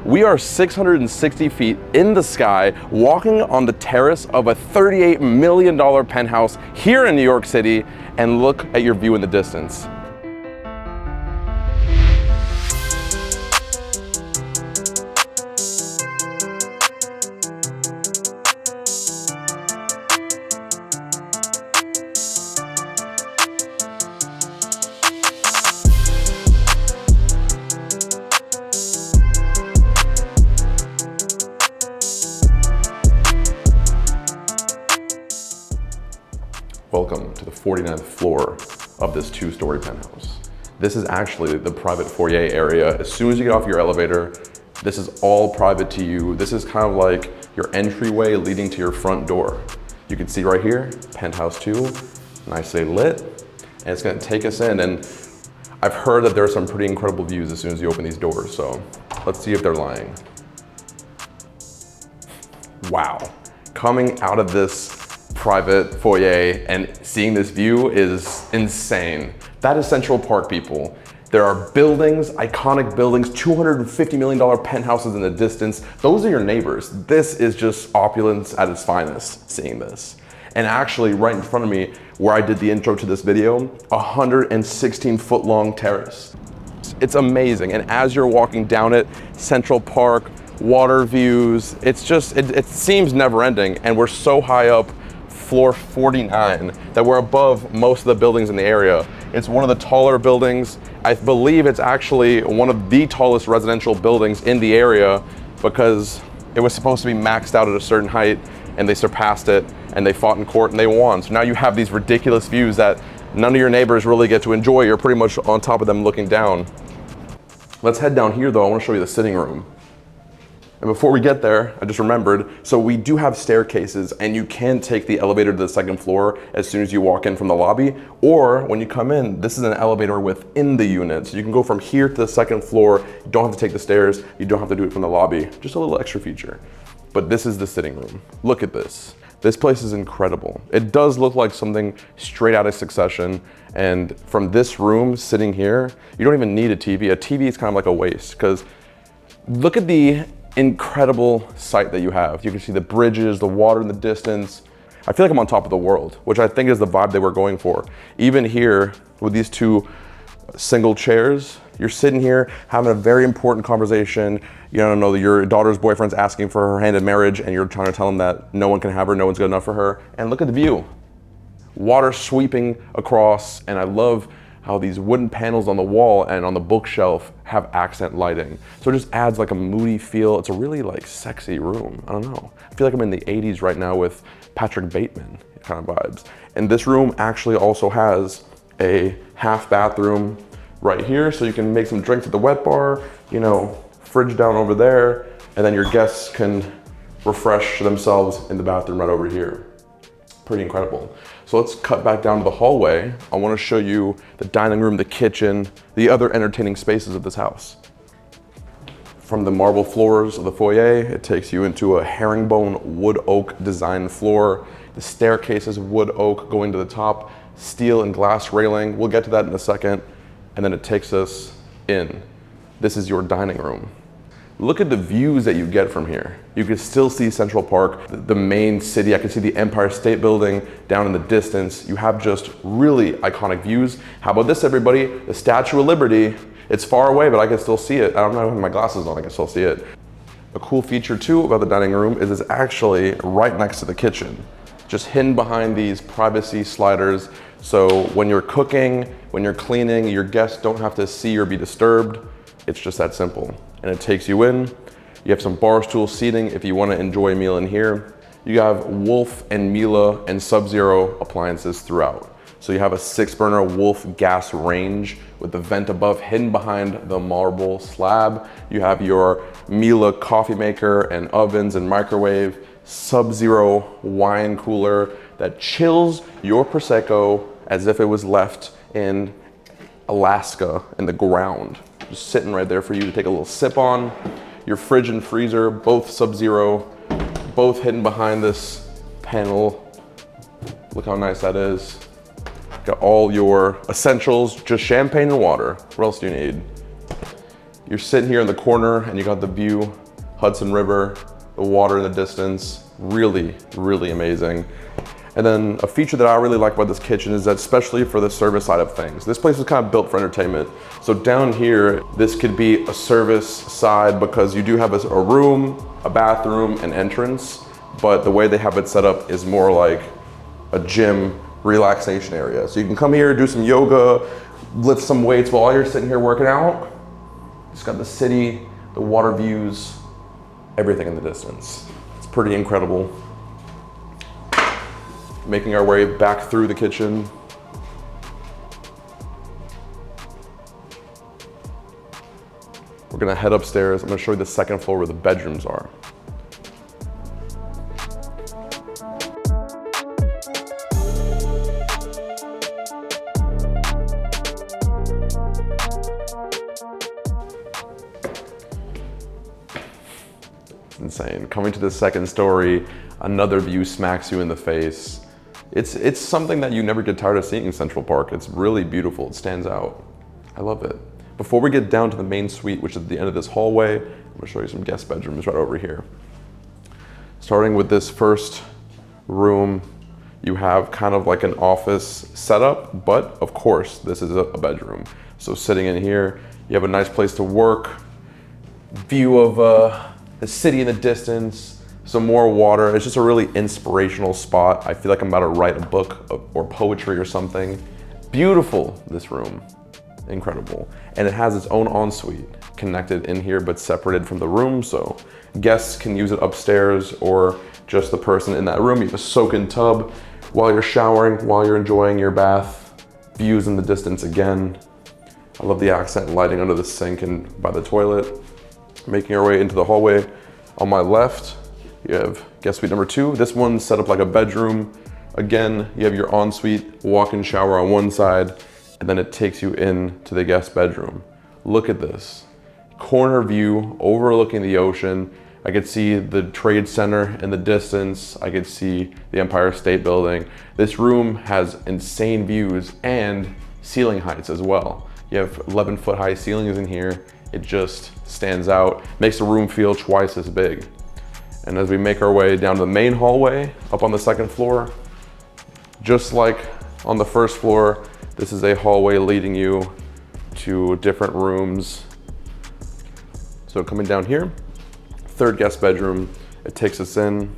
We are 660 feet in the sky, walking on the terrace of a $38 million penthouse here in New York City, and look at your view in the distance. Welcome to the 49th floor of this two-story penthouse. This is actually the private foyer area. As soon as you get off your elevator, this is all private to you. This is kind of like your entryway leading to your front door. You can see right here, penthouse 2, nicely lit, and it's gonna take us in. And I've heard that there are some pretty incredible views as soon as you open these doors, so let's see if they're lying. Wow, coming out of this private foyer and seeing this view is insane. That is Central Park, people. There are buildings, iconic buildings, $250 million penthouses in the distance. Those are your neighbors. This is just opulence at its finest, seeing this. And actually, right in front of me, where I did the intro to this video, 116-foot long terrace. It's amazing. And as you're walking down it, Central Park, water views, it's just, it seems never ending. And we're so high up, floor 49, that we're above most of the buildings in the area. It's one of the taller buildings. I believe it's actually one of the tallest residential buildings in the area, because it was supposed to be maxed out at a certain height and they surpassed it and they fought in court and they won. So now you have these ridiculous views that none of your neighbors really get to enjoy. You're pretty much on top of them looking down. Let's head down here though. I want to show you the sitting room. And before we get there, I just remembered, so we do have staircases and you can take the elevator to the second floor as soon as you walk in from the lobby, or when you come in, this is an elevator within the unit. So you can go from here to the second floor. You don't have to take the stairs. You don't have to do it from the lobby. Just a little extra feature. But this is the sitting room. Look at this. This place is incredible. It does look like something straight out of Succession. And from this room sitting here, you don't even need a TV. A TV is kind of like a waste, because look at the incredible sight that you have. You can see the bridges, the water in the distance. I feel like I'm on top of the world, which I think is the vibe they were going for. Even here with these two single chairs, you're sitting here having a very important conversation. You don't know that your daughter's boyfriend's asking for her hand in marriage and you're trying to tell him that no one can have her, no one's good enough for her. And look at the view. Water sweeping across, and I love how these wooden panels on the wall and on the bookshelf have accent lighting. So it just adds like a moody feel. It's a really like sexy room. I don't know. I feel like I'm in the 80s right now with Patrick Bateman kind of vibes. And this room actually also has a half bathroom right here. So you can make some drinks at the wet bar, you know, fridge down over there, and then your guests can refresh themselves in the bathroom right over here. Pretty incredible. So let's cut back down to the hallway. I want to show you the dining room, the kitchen, the other entertaining spaces of this house. From the marble floors of the foyer, it takes you into a herringbone wood oak design floor. The staircase is wood oak going to the top, steel and glass railing. We'll get to that in a second. And then it takes us in. This is your dining room. Look at the views that you get from here. You can still see Central Park, the main city. I can see the Empire State Building down in the distance. You have just really iconic views. How about this, everybody? The Statue of Liberty. It's far away, but I can still see it. I don't have my glasses on, I can still see it. A cool feature too about the dining room is it's actually right next to the kitchen, just hidden behind these privacy sliders. So when you're cooking, when you're cleaning, your guests don't have to see or be disturbed. It's just that simple. And it takes you in. You have some bar stool seating if you want to enjoy a meal in here. You have Wolf and Miele and Sub-Zero appliances throughout. So you have a 6-burner Wolf gas range with the vent above hidden behind the marble slab. You have your Miele coffee maker and ovens and microwave, Sub-Zero wine cooler that chills your Prosecco as if it was left in Alaska in the ground. Just sitting right there for you to take a little sip on. Your fridge and freezer, both Sub-Zero, both hidden behind this panel. Look how nice that is. Got all your essentials, just champagne and water. What else do you need? You're sitting here in the corner and you got the view, Hudson River, the water in the distance. Really, really amazing. And then a feature that I really like about this kitchen is that, especially for the service side of things, this place is kind of built for entertainment. So down here, this could be a service side because you do have a room, a bathroom, an entrance, but the way they have it set up is more like a gym relaxation area. So you can come here, do some yoga, lift some weights while you're sitting here working out. It's got the city, the water views, everything in the distance. It's pretty incredible. Making our way back through the kitchen. We're gonna head upstairs. I'm gonna show you the second floor where the bedrooms are. Insane. Coming to the second story, another view smacks you in the face. It's something that you never get tired of seeing in Central Park. It's really beautiful. It stands out. I love it. Before we get down to the main suite, which is at the end of this hallway, I'm gonna show you some guest bedrooms right over here. Starting with this first room, you have kind of like an office setup, but of course, this is a bedroom. So sitting in here, you have a nice place to work, view of the city in the distance, some more water. It's just a really inspirational spot. I feel like I'm about to write a book or poetry or something. Beautiful, this room, incredible. And it has its own ensuite connected in here, but separated from the room. So guests can use it upstairs or just the person in that room. You have a soak-in tub while you're showering, while you're enjoying your bath. Views in the distance again. I love the accent lighting under the sink and by the toilet. Making our way into the hallway. On my left, you have guest suite number 2. This one's set up like a bedroom. Again, you have your ensuite walk-in shower on one side, and then it takes you into the guest bedroom. Look at this. Corner view overlooking the ocean. I could see the Trade Center in the distance. I could see the Empire State Building. This room has insane views and ceiling heights as well. You have 11-foot high ceilings in here. It just stands out, makes the room feel twice as big. And as we make our way down to the main hallway, up on the second floor, just like on the first floor, this is a hallway leading you to different rooms. So coming down here, third guest bedroom, it takes us in.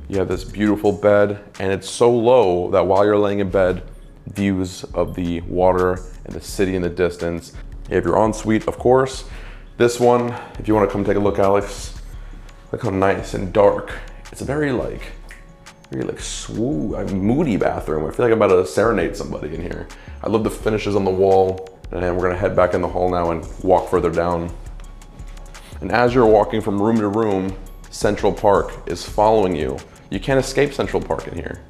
You have this beautiful bed, and it's so low that while you're laying in bed, views of the water and the city in the distance. You have your ensuite, of course. This one, if you want to come take a look, Alex, look how nice and dark. It's a very moody bathroom. I feel like I'm about to serenade somebody in here. I love the finishes on the wall, and we're gonna head back in the hall now and walk further down. And as you're walking from room to room, Central Park is following you. You can't escape Central Park in here.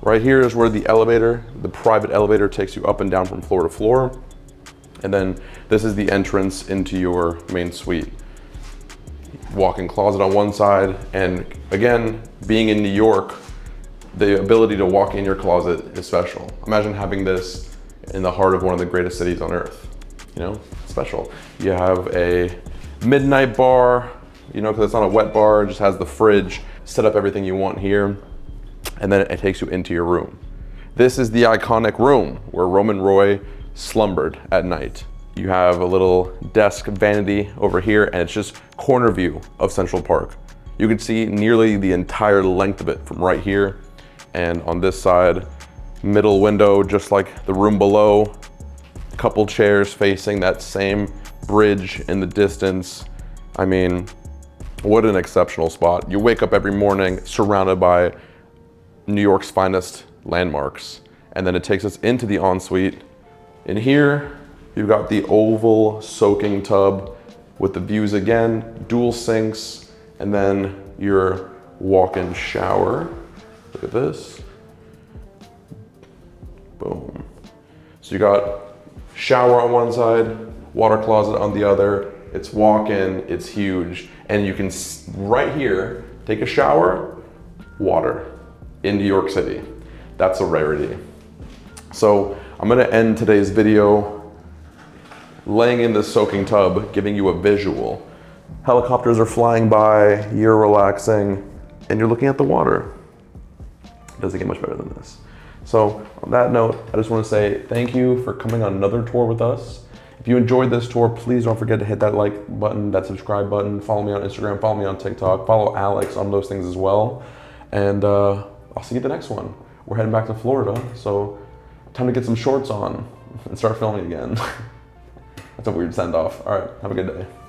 Right here is where the private elevator takes you up and down from floor to floor. And then this is the entrance into your main suite. Walk-in closet on one side. And again, being in New York, the ability to walk in your closet is special. Imagine having this in the heart of one of the greatest cities on earth. You know, special. You have a midnight bar, you know, because it's not a wet bar, it just has the fridge, set up everything you want here. And then it takes you into your room. This is the iconic room where Roman Roy slumbered at night. You have a little desk vanity over here, and it's just corner view of Central Park. You can see nearly the entire length of it from right here. And on this side, middle window, just like the room below, a couple chairs facing that same bridge in the distance. I mean, what an exceptional spot. You wake up every morning surrounded by New York's finest landmarks. And then it takes us into the ensuite. In here, you've got the oval soaking tub with the views again, dual sinks, and then your walk-in shower. Look at this. Boom. So you got shower on one side, water closet on the other. It's walk-in, it's huge. And you can, right here, take a shower, water. In New York City. That's a rarity. So I'm gonna end today's video laying in this soaking tub, giving you a visual. Helicopters are flying by, you're relaxing, and you're looking at the water. It doesn't get much better than this. So on that note, I just want to say thank you for coming on another tour with us. If you enjoyed this tour, please don't forget to hit that like button, that subscribe button, follow me on Instagram, follow me on TikTok, follow Alex on those things as well. And I'll see you at the next one. We're heading back to Florida, so time to get some shorts on and start filming again. That's a weird send off. All right, have a good day.